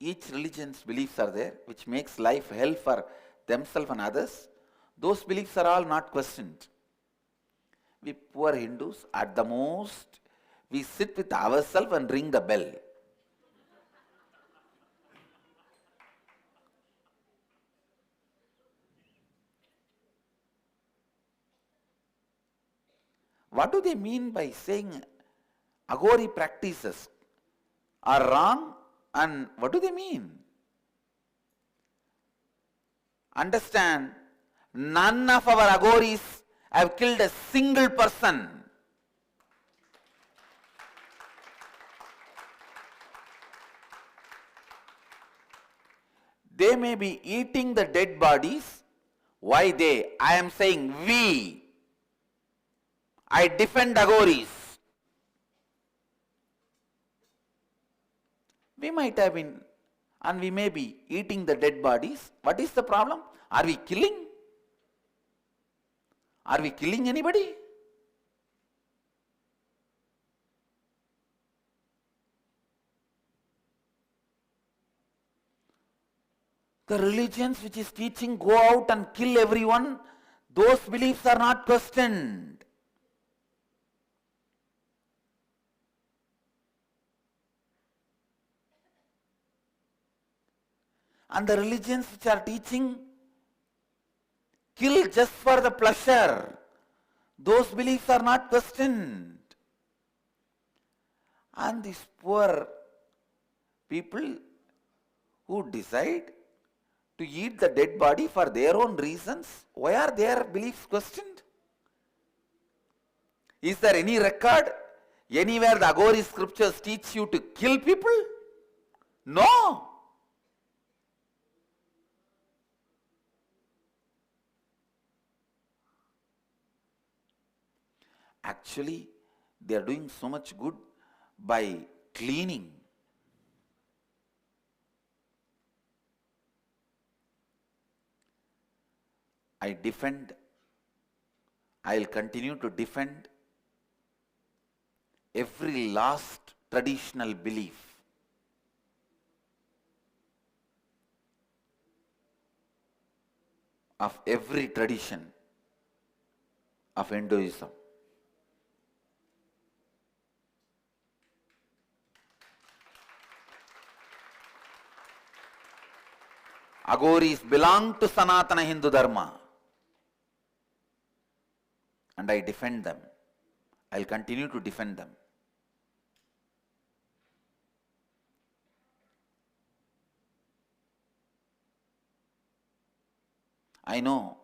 each religion's beliefs are there, which makes life hell for themselves and others, those beliefs are all not questioned. We poor Hindus, at the most, we sit with ourselves and ring the bell. What do they mean by saying Aghori practices are wrong, and what do they mean? Understand, none of our Aghoris have killed a single person. They may be eating the dead bodies. Why they? I am saying we. I defend Aghoris. We might have been, and we may be eating the dead bodies. What is the problem? Are we killing? Are we killing anybody? The religions which is teaching go out and kill everyone, those beliefs are not questioned. And the religions which are teaching kill just for the pleasure, those beliefs are not questioned. And these poor people who decide to eat the dead body for their own reasons, why are their beliefs questioned? Is there any record anywhere the Aghori scriptures teach you to kill people? No. Actually, they are doing so much good by cleaning. I will continue to defend every last traditional belief. Of every tradition of Hinduism. Aghoris belong to Sanatana Hindu Dharma. And I defend them. I will continue to defend them. I know,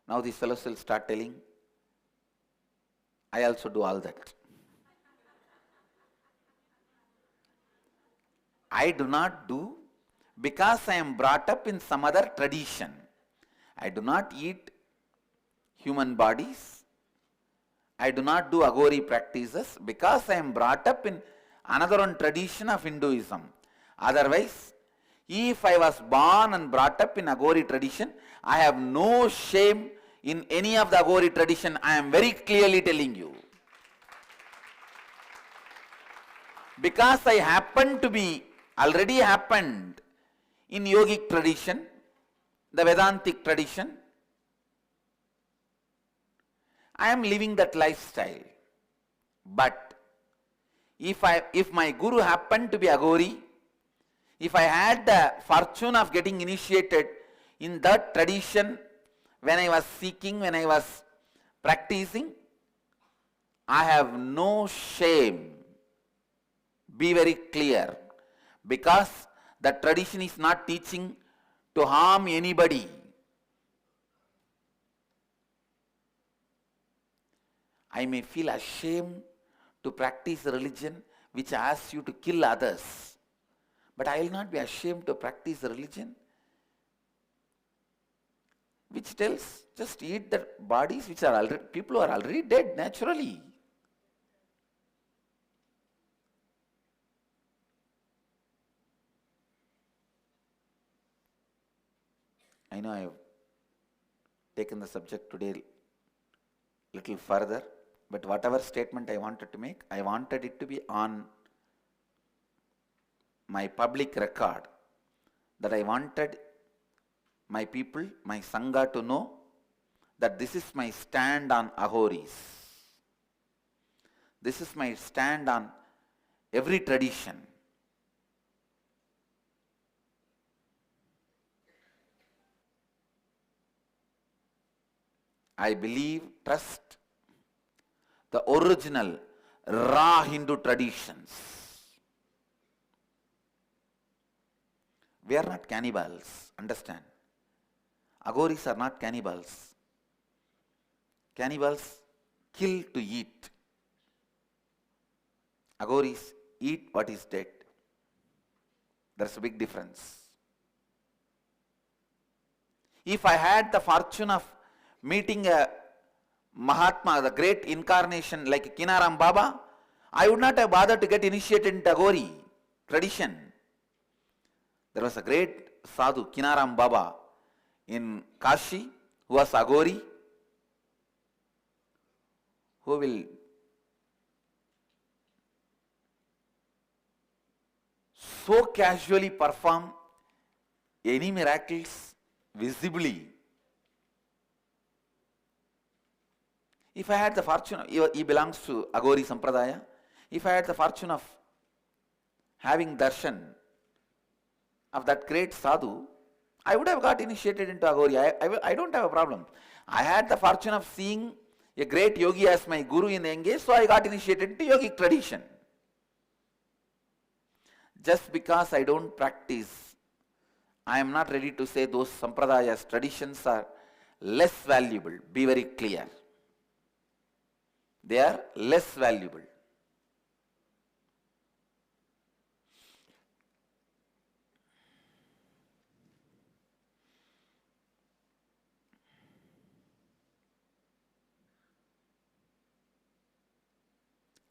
now these fellows will start telling, I also do all that. I do not do because I am brought up in some other tradition. I do not eat human bodies. I do not do Aghori practices because I am brought up in another one tradition of Hinduism. Otherwise, if I was born and brought up in Aghori tradition, I have no shame in any of the Aghori tradition. I am very clearly telling you. Because I happen to be, already happened in yogic tradition, the Vedantic tradition, I am living that lifestyle. But if my guru happened to be Aghori, if I had the fortune of getting initiated in that tradition when I was seeking, when I was practicing, I have no shame. Be very clear. Because the tradition is not teaching to harm anybody. I may feel ashamed to practice a religion which asks you to kill others. But I will not be ashamed to practice a religion which tells just eat the bodies which are already, people who are already dead naturally. I know I have taken the subject today little further, but whatever statement I wanted to make, I wanted it to be on my public record that I wanted my people, my Sangha to know that this is my stand on Aghoris. This is my stand on every tradition. I believe, trust the original raw Hindu traditions. We are not cannibals, understand. Aghoris are not cannibals. Cannibals kill to eat. Aghoris eat what is dead. There's a big difference. If I had the fortune of meeting a Mahatma, the great incarnation like Kinaram Baba, I would not have bothered to get initiated in Aghori tradition. There was a great sadhu, Kinaram Baba, in Kashi, who was Aghori, who will so casually perform any miracles visibly. If I had the fortune, he belongs to Aghori Sampradaya, if I had the fortune of having darshan of that great sadhu, I would have got initiated into Aghori. I don't have a problem. I had the fortune of seeing a great yogi as my guru in Engage, so I got initiated into yogic tradition. Just because I don't practice, I am not ready to say those sampradayas, traditions are less valuable. Be very clear. They are less valuable.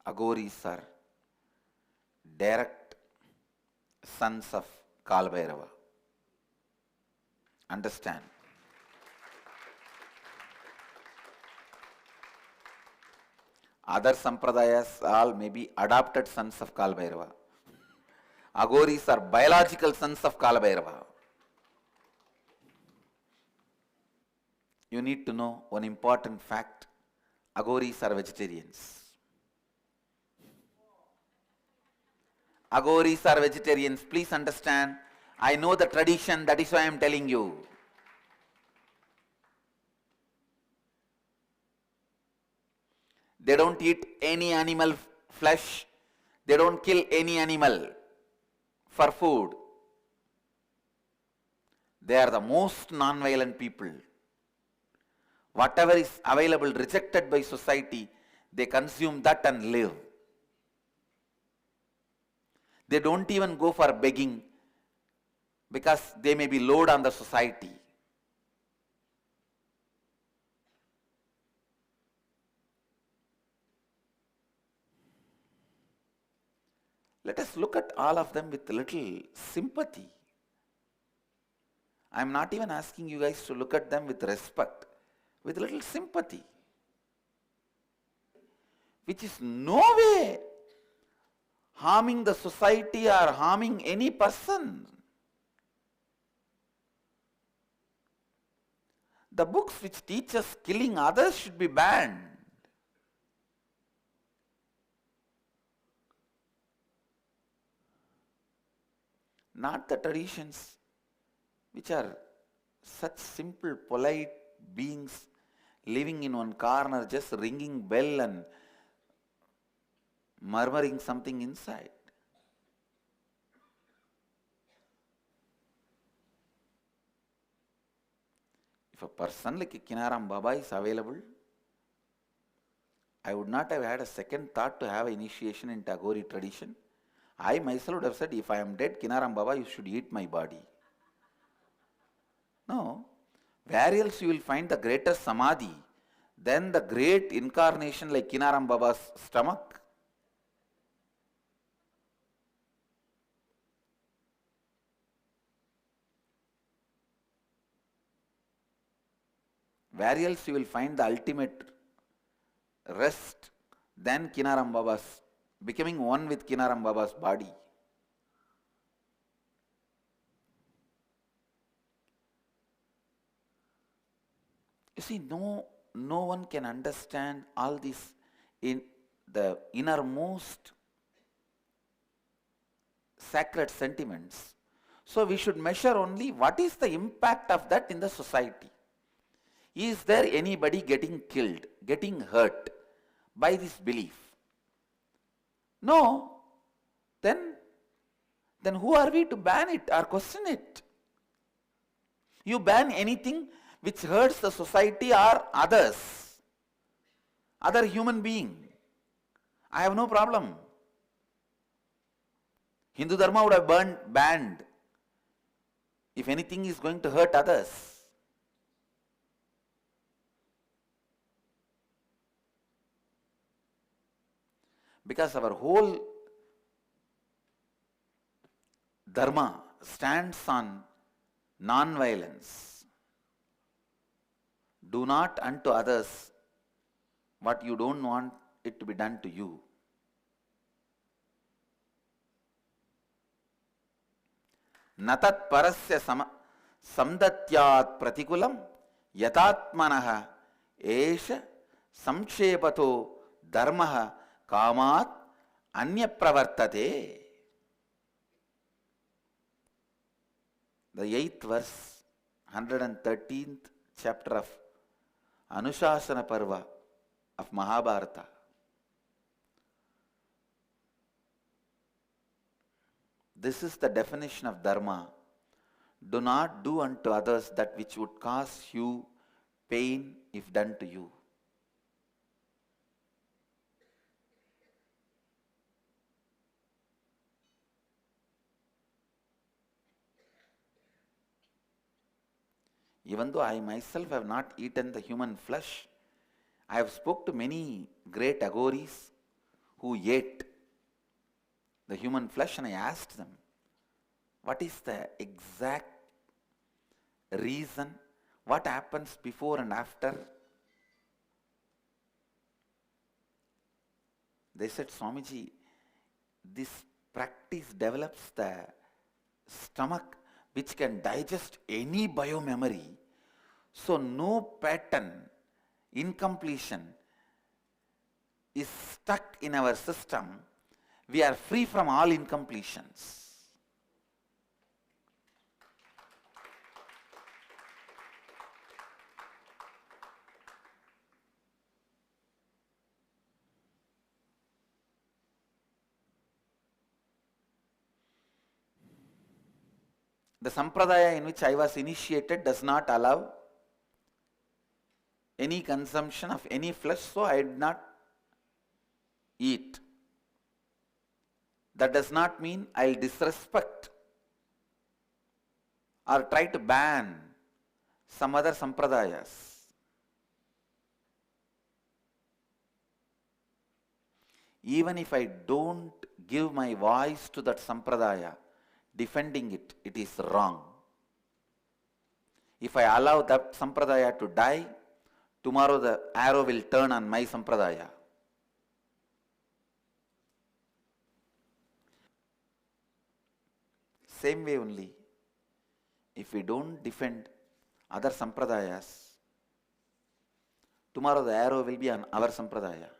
Aghoris are direct sons of Kalbhairava. Understand? Other sampradayas all may be adopted sons of Kalbhairava. Aghoris are biological sons of Kalbhairava. You need to know one important fact. Aghoris are vegetarians. Aghoris are vegetarians. Please understand. I know the tradition, that is why I am telling you. They don't eat any animal flesh. They don't kill any animal for food. They are the most non-violent people. Whatever is available, rejected by society, they consume that and live. They don't even go for begging because they may be load on the society. Let us look at all of them with a little sympathy. I am not even asking you guys to look at them with respect, with a little sympathy, which is no way harming the society or harming any person. The books which teach us killing others should be banned. Not the traditions which are such simple, polite beings living in one corner, just ringing bell and murmuring something inside. If a person like Kinaram Baba is available, I would not have had a second thought to have an initiation in Aghori tradition. I myself would have said, if I am dead, Kinaram Baba, you should eat my body. No. Where else you will find the greater samadhi than the great incarnation like Kinaram Baba's stomach? Where else you will find the ultimate rest than Kinaram Baba's, becoming one with Kinaram Baba's body? You see, no one can understand all these in the innermost sacred sentiments. So we should measure only what is the impact of that in the society. Is there anybody getting killed, getting hurt by this belief? No. Then who are we to ban it or question it? You ban anything which hurts the society or others, other human being. I have no problem. Hindu Dharma would have banned if anything is going to hurt others. Because our whole Dharma stands on non-violence. Do not unto others what you don't want it to be done to you. Natat parasya samdatyat pratikulam yatatmanaha esha samkshepato dharmaha kamat anya pravartate. The 8th verse, 113th chapter of Anushasana Parva of Mahabharata. This is the definition of dharma. Do not do unto others that which would cause you pain if done to you. Even though I myself have not eaten the human flesh, I have spoke to many great agoris who ate the human flesh, and I asked them, what is the exact reason? What happens before and after? They said, Swamiji, this practice develops the stomach which can digest any biomemory. So no pattern, incompletion is stuck in our system. We are free from all incompletions. The sampradaya in which I was initiated does not allow any consumption of any flesh, so I did not eat. That does not mean I'll disrespect or try to ban some other sampradayas. Even if I don't give my voice to that sampradaya, defending it, it is wrong. If I allow that sampradaya to die, tomorrow the arrow will turn on my sampradaya. Same way only, if we don't defend other sampradayas, tomorrow the arrow will be on our sampradaya.